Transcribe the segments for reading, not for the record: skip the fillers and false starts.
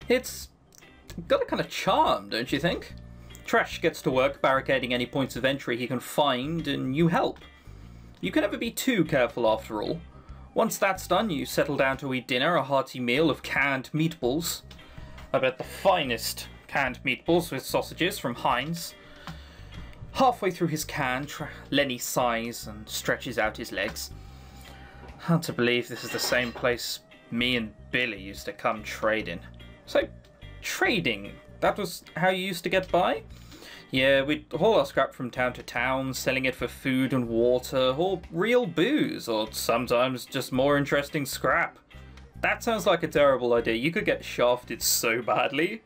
It's got a kind of charm, don't you think? Trash gets to work barricading any points of entry he can find, and you help. You can never be too careful after all. Once that's done, you settle down to eat dinner, a hearty meal of canned meatballs. I bet the finest canned meatballs with sausages from Heinz. Halfway through his can, Lenny sighs and stretches out his legs. Hard to believe this is the same place me and Billy used to come trading. So, trading, that was how you used to get by? Yeah, we'd haul our scrap from town to town, selling it for food and water, or real booze, or sometimes just more interesting scrap. That sounds like a terrible idea. You could get shafted so badly.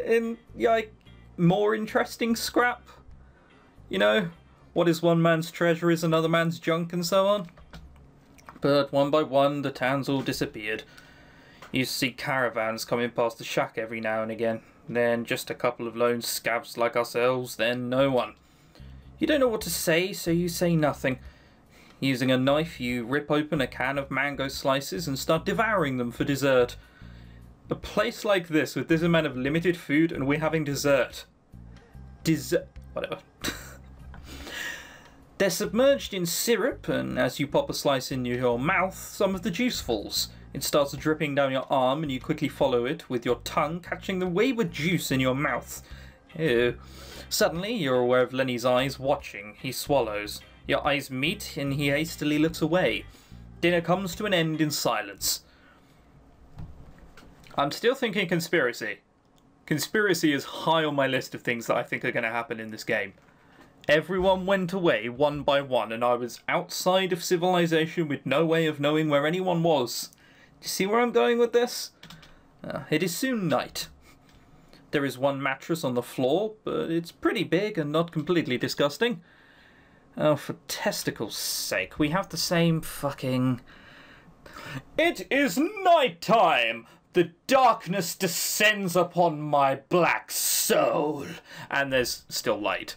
In, like, more interesting scrap? You know, what is one man's treasure is another man's junk and so on? But one by one, the towns all disappeared. You used to see caravans coming past the shack every now and again. Then just a couple of lone scabs like ourselves, then no one. You don't know what to say, so you say nothing. Using a knife, you rip open a can of mango slices and start devouring them for dessert. A place like this, with this amount of limited food, and we're having dessert. Whatever. They're submerged in syrup, and as you pop a slice in your mouth, some of the juice falls. It starts dripping down your arm, and you quickly follow it with your tongue catching the wayward juice in your mouth. Ew. Suddenly, you're aware of Lenny's eyes watching. He swallows. Your eyes meet, and he hastily looks away. Dinner comes to an end in silence. I'm still thinking conspiracy. Conspiracy is high on my list of things that I think are going to happen in this game. Everyone went away one by one, and I was outside of civilization with no way of knowing where anyone was. Do you see where I'm going with this? It is soon night. There is one mattress on the floor, but it's pretty big and not completely disgusting. Oh, for testicles' sake, we have the same fucking... It is night time! The darkness descends upon my black soul! And there's still light.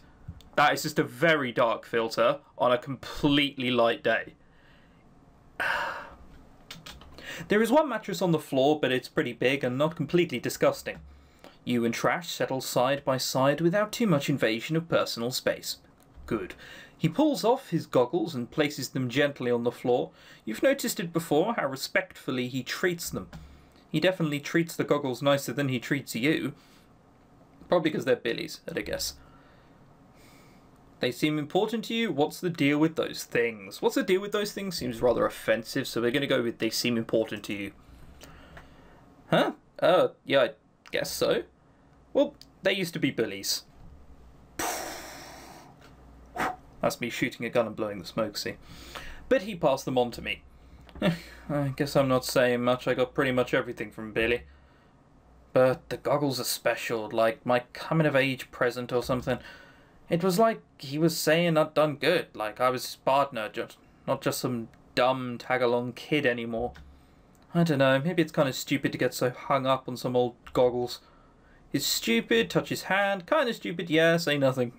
That is just a very dark filter on a completely light day. There is one mattress on the floor, but it's pretty big and not completely disgusting. You and Trash settle side by side without too much invasion of personal space. Good. He pulls off his goggles and places them gently on the floor. You've noticed it before, how respectfully he treats them. He definitely treats the goggles nicer than he treats you. Probably because they're Billy's, at a guess. They seem important to you? What's the deal with those things? What's the deal with those things? Seems rather offensive, so we're going to go with they seem important to you. Huh? Yeah, I guess so. Well, they used to be Billy's. That's me shooting a gun and blowing the smoke, see? But he passed them on to me. I guess I'm not saying much. I got pretty much everything from Billy. But the goggles are special, like my coming-of-age present or something. It was like he was saying I'd done good, like I was his partner, not just some dumb tag-along kid anymore. I don't know, maybe it's kind of stupid to get so hung up on some old goggles. It's stupid, touch his hand, kind of stupid, yeah, say nothing.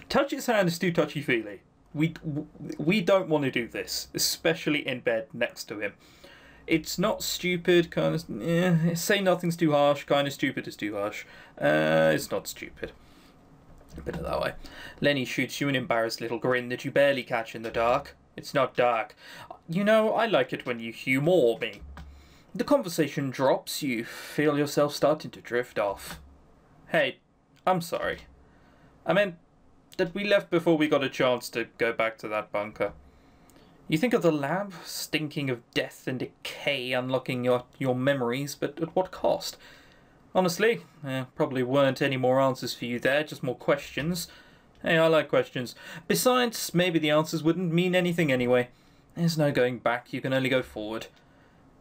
Touch his hand is too touchy-feely. We don't want to do this, especially in bed next to him. It's not stupid, kind of, say nothing's too harsh, kind of stupid is too harsh. It's not stupid. Put it that way. Lenny shoots you an embarrassed little grin that you barely catch in the dark. It's not dark. You know, I like it when you humour me. The conversation drops, you feel yourself starting to drift off. Hey, I'm sorry. I meant that we left before we got a chance to go back to that bunker. You think of the lab, stinking of death and decay, unlocking your memories, but at what cost? Honestly, there probably weren't any more answers for you there, just more questions. Hey, I like questions. Besides, maybe the answers wouldn't mean anything anyway. There's no going back, you can only go forward.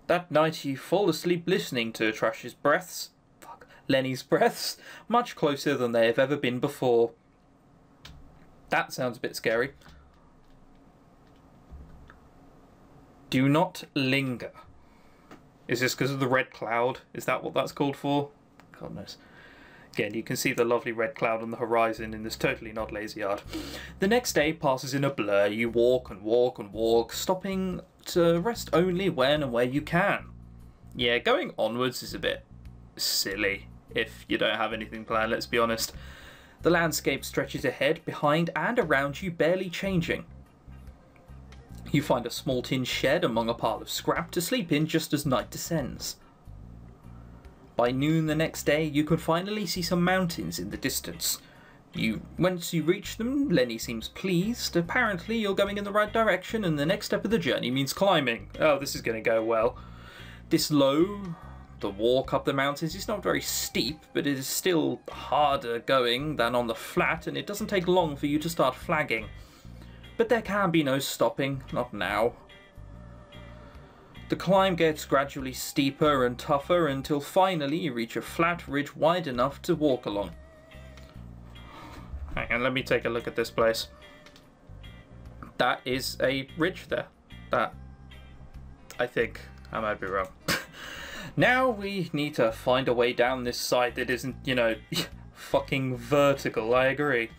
That night you fall asleep listening to Trash's breaths. Lenny's breaths, much closer than they have ever been before. That sounds a bit scary. Do not linger. Is this because of the red cloud? Is that what that's called for? God knows. Again, you can see the lovely red cloud on the horizon in this totally not lazy art. The next day passes in a blur. You walk and walk and walk, stopping to rest only when and where you can. Yeah, going onwards is a bit silly if you don't have anything planned, let's be honest. The landscape stretches ahead, behind and around you, barely changing. You find a small tin shed among a pile of scrap to sleep in just as night descends. By noon the next day, you can finally see some mountains in the distance. Once you reach them, Lenny seems pleased. Apparently you're going in the right direction and the next step of the journey means climbing. Oh, this is going to go well. The walk up the mountains is not very steep, but it is still harder going than on the flat, and it doesn't take long for you to start flagging. But there can be no stopping, not now. The climb gets gradually steeper and tougher until finally you reach a flat ridge wide enough to walk along. Hang on, let me take a look at this place. That is a ridge there. That, I think, I might be wrong. Now we need to find a way down this side that isn't, you know, fucking vertical, I agree.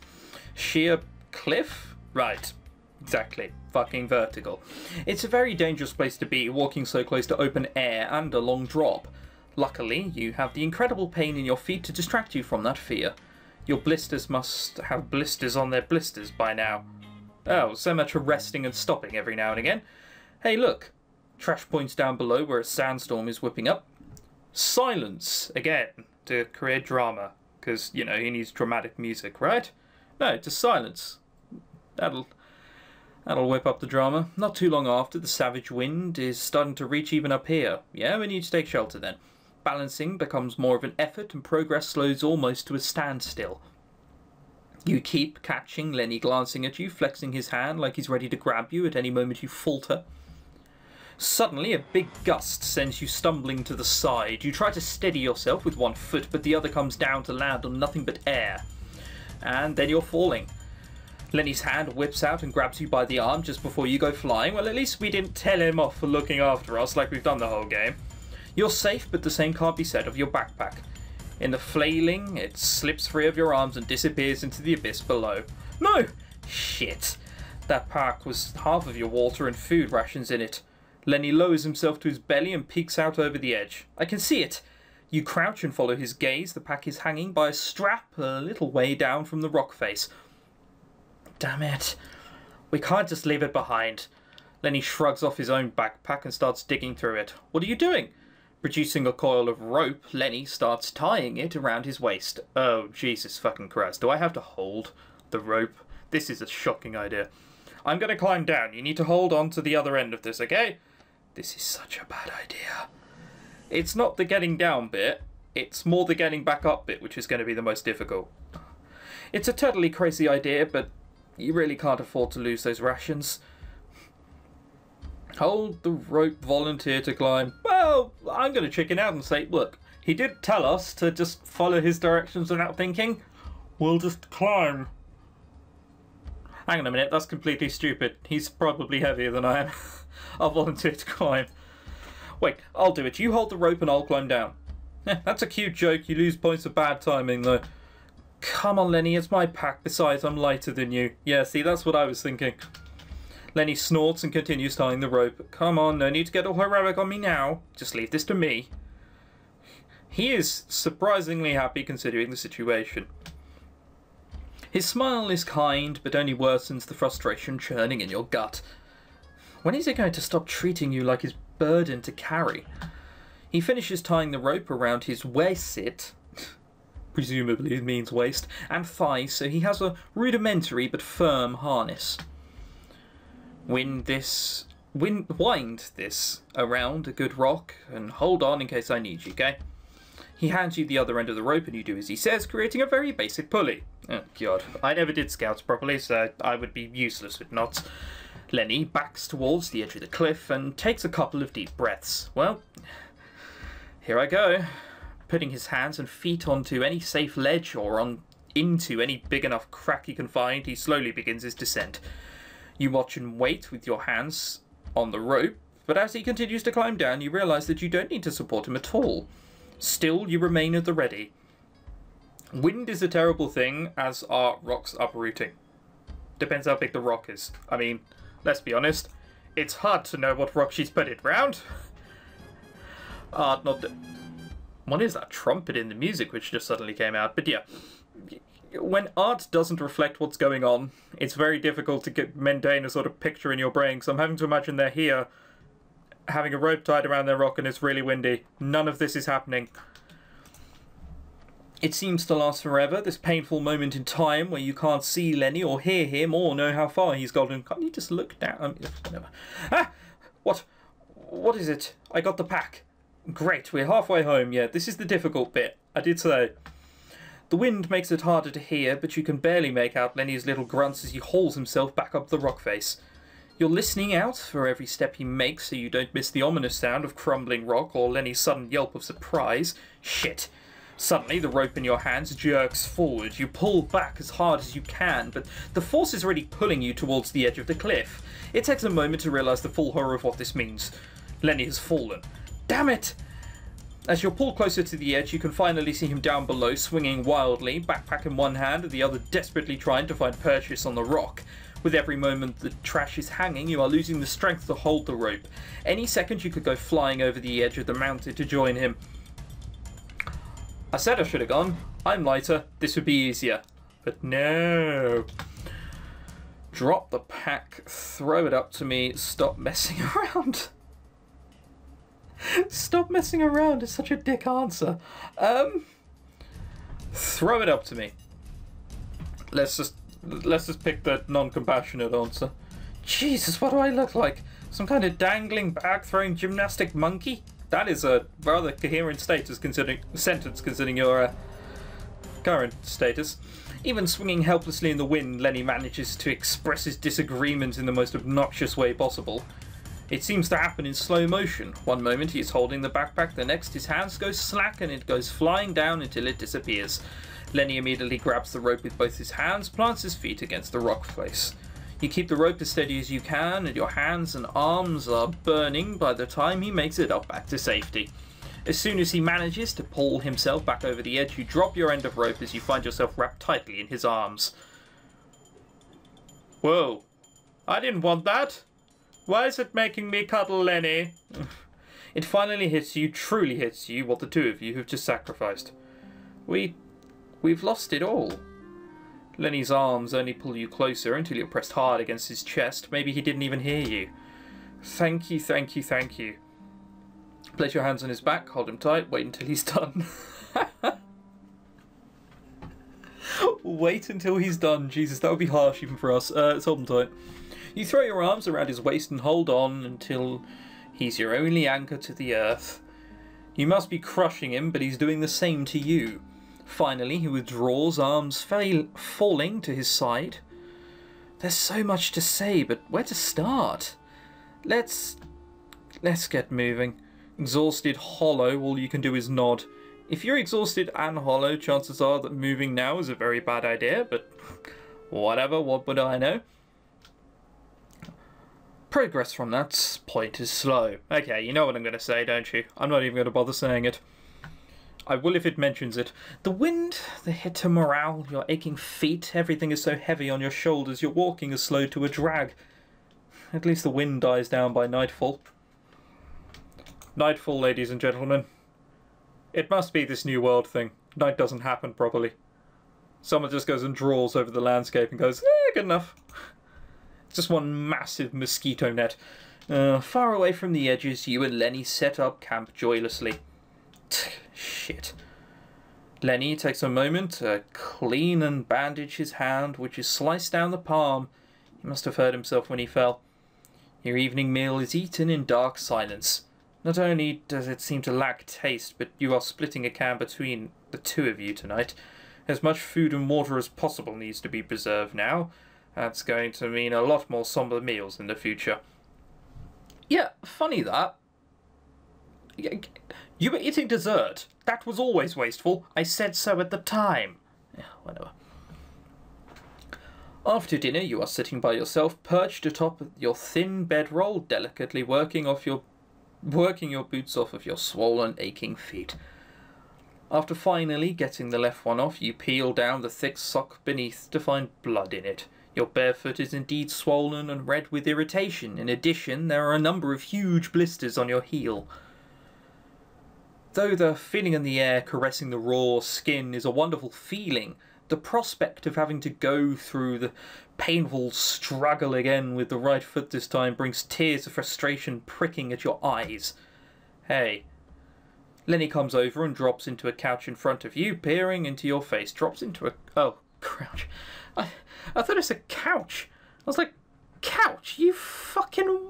Sheer cliff? Right, exactly, fucking vertical. It's a very dangerous place to be, walking so close to open air and a long drop. Luckily, you have the incredible pain in your feet to distract you from that fear. Your blisters must have blisters on their blisters by now. Oh, so much for resting and stopping every now and again. Hey, look. Trash points down below where a sandstorm is whipping up. Silence, again, to create drama. Because, you know, he needs dramatic music, right? No, just silence. That'll whip up the drama. Not too long after, the savage wind is starting to reach even up here. Yeah, we need to take shelter then. Balancing becomes more of an effort and progress slows almost to a standstill. You keep catching Lenny glancing at you, flexing his hand like he's ready to grab you at any moment you falter. Suddenly, a big gust sends you stumbling to the side. You try to steady yourself with one foot, but the other comes down to land on nothing but air. And then you're falling. Lenny's hand whips out and grabs you by the arm just before you go flying. Well, at least we didn't tell him off for looking after us like we've done the whole game. You're safe, but the same can't be said of your backpack. In the flailing, it slips free of your arms and disappears into the abyss below. No! Shit. That pack was half of your water and food rations in it. Lenny lowers himself to his belly and peeks out over the edge. I can see it. You crouch and follow his gaze. The pack is hanging by a strap a little way down from the rock face. Damn it. We can't just leave it behind. Lenny shrugs off his own backpack and starts digging through it. What are you doing? Producing a coil of rope, Lenny starts tying it around his waist. Oh, Jesus fucking Christ. Do I have to hold the rope? This is a shocking idea. I'm going to climb down. You need to hold on to the other end of this, okay? This is such a bad idea. It's not the getting down bit. It's more the getting back up bit, which is going to be the most difficult. It's a totally crazy idea, but you really can't afford to lose those rations. Hold the rope, volunteer to climb. Well, I'm going to chicken out and say, look, he did tell us to just follow his directions without thinking. We'll just climb. Hang on a minute, that's completely stupid. He's probably heavier than I am. I'll volunteer to climb. Wait, I'll do it. You hold the rope and I'll climb down. That's a cute joke. You lose points for bad timing, though. Come on, Lenny, it's my pack. Besides, I'm lighter than you. Yeah, see, that's what I was thinking. Lenny snorts and continues tying the rope. Come on, no need to get all heroic on me now. Just leave this to me. He is surprisingly happy considering the situation. His smile is kind, but only worsens the frustration churning in your gut. When is he going to stop treating you like his burden to carry? He finishes tying the rope around his waist, presumably it means waist, and thighs, so he has a rudimentary but firm harness. Wind this around a good rock and hold on in case I need you, okay? He hands you the other end of the rope and you do as he says, creating a very basic pulley. Oh god, I never did scouts properly, so I would be useless with knots. Lenny backs towards the edge of the cliff and takes a couple of deep breaths. Well, here I go. Putting his hands and feet onto any safe ledge or into any big enough crack he can find, he slowly begins his descent. You watch and wait with your hands on the rope, but as he continues to climb down, you realise that you don't need to support him at all. Still, you remain at the ready. Wind is a terrible thing, as are rocks uprooting. Depends how big the rock is. I mean, let's be honest, it's hard to know what rock she's put it round. What is that trumpet in the music which just suddenly came out? But yeah, when art doesn't reflect what's going on, it's very difficult to maintain a sort of picture in your brain. So I'm having to imagine they're here, having a rope tied around their rock and it's really windy. None of this is happening. It seems to last forever, this painful moment in time where you can't see Lenny or hear him or know how far he's gone. Can't you just look down? Whatever. Ah! What is it? I got the pack. Great, we're halfway home. Yeah, this is the difficult bit. I did say. The wind makes it harder to hear, but you can barely make out Lenny's little grunts as he hauls himself back up the rock face. You're listening out for every step he makes so you don't miss the ominous sound of crumbling rock or Lenny's sudden yelp of surprise. Shit. Suddenly, the rope in your hands jerks forward. You pull back as hard as you can, but the force is already pulling you towards the edge of the cliff. It takes a moment to realise the full horror of what this means. Lenny has fallen. Damn it! As you pull closer to the edge, you can finally see him down below, swinging wildly, backpack in one hand and the other desperately trying to find purchase on the rock. With every moment the trash is hanging, you are losing the strength to hold the rope. Any second you could go flying over the edge of the mountain to join him. I said I should have gone. I'm lighter. This would be easier. But no. Drop the pack. Throw it up to me. Stop messing around. Stop messing around is such a dick answer. Throw it up to me. Let's just pick the non-compassionate answer. Jesus, what do I look like? Some kind of dangling bag-throwing gymnastic monkey? That is a rather coherent sentence considering your current status. Even swinging helplessly in the wind, Lenny manages to express his disagreement in the most obnoxious way possible. It seems to happen in slow motion. One moment he is holding the backpack, the next his hands go slack and it goes flying down until it disappears. Lenny immediately grabs the rope with both his hands, plants his feet against the rock face. You keep the rope as steady as you can, and your hands and arms are burning by the time he makes it up back to safety. As soon as he manages to pull himself back over the edge, you drop your end of rope as you find yourself wrapped tightly in his arms. Whoa. I didn't want that. Why is it making me cuddle Lenny? It finally hits you, truly hits you, what the two of you have just sacrificed. We've lost it all. Lenny's arms only pull you closer until you're pressed hard against his chest. Maybe he didn't even hear you. Thank you, thank you, thank you. Place your hands on his back, hold him tight, wait until he's done. Wait until he's done. Jesus, that would be harsh even for us. Let's hold him tight. You throw your arms around his waist and hold on until he's your only anchor to the earth. You must be crushing him, but he's doing the same to you. Finally, he withdraws, arms falling to his side. There's so much to say, but where to start? Let's get moving. Exhausted, hollow, all you can do is nod. If you're exhausted and hollow, chances are that moving now is a very bad idea, but whatever, what would I know? Progress from that point is slow. Okay, you know what I'm going to say, don't you? I'm not even going to bother saying it. I will if it mentions it. The wind, the hit to morale, your aching feet, everything is so heavy on your shoulders, your walking is slowed to a drag. At least the wind dies down by nightfall. Nightfall, ladies and gentlemen. It must be this new world thing. Night doesn't happen properly. Someone just goes and draws over the landscape and goes, good enough. It's just one massive mosquito net. Far away from the edges, you and Lenny set up camp joylessly. Shit. Lenny takes a moment to clean and bandage his hand, which is sliced down the palm. He must have hurt himself when he fell. Your evening meal is eaten in dark silence. Not only does it seem to lack taste, but you are splitting a can between the two of you tonight. As much food and water as possible needs to be preserved now. That's going to mean a lot more somber meals in the future. Yeah, funny that. You were eating dessert. That was always wasteful. I said so at the time. Yeah, whatever. After dinner, you are sitting by yourself, perched atop your thin bedroll, delicately working your boots off of your swollen, aching feet. After finally getting the left one off, you peel down the thick sock beneath to find blood in it. Your bare foot is indeed swollen and red with irritation. In addition, there are a number of huge blisters on your heel. Though the feeling in the air caressing the raw skin is a wonderful feeling, the prospect of having to go through the painful struggle again with the right foot this time brings tears of frustration pricking at your eyes. Hey. Lenny comes over and drops into a couch in front of you, peering into your face. Drops into a... Oh, crouch. I thought it was a couch. I was like, couch? You fucking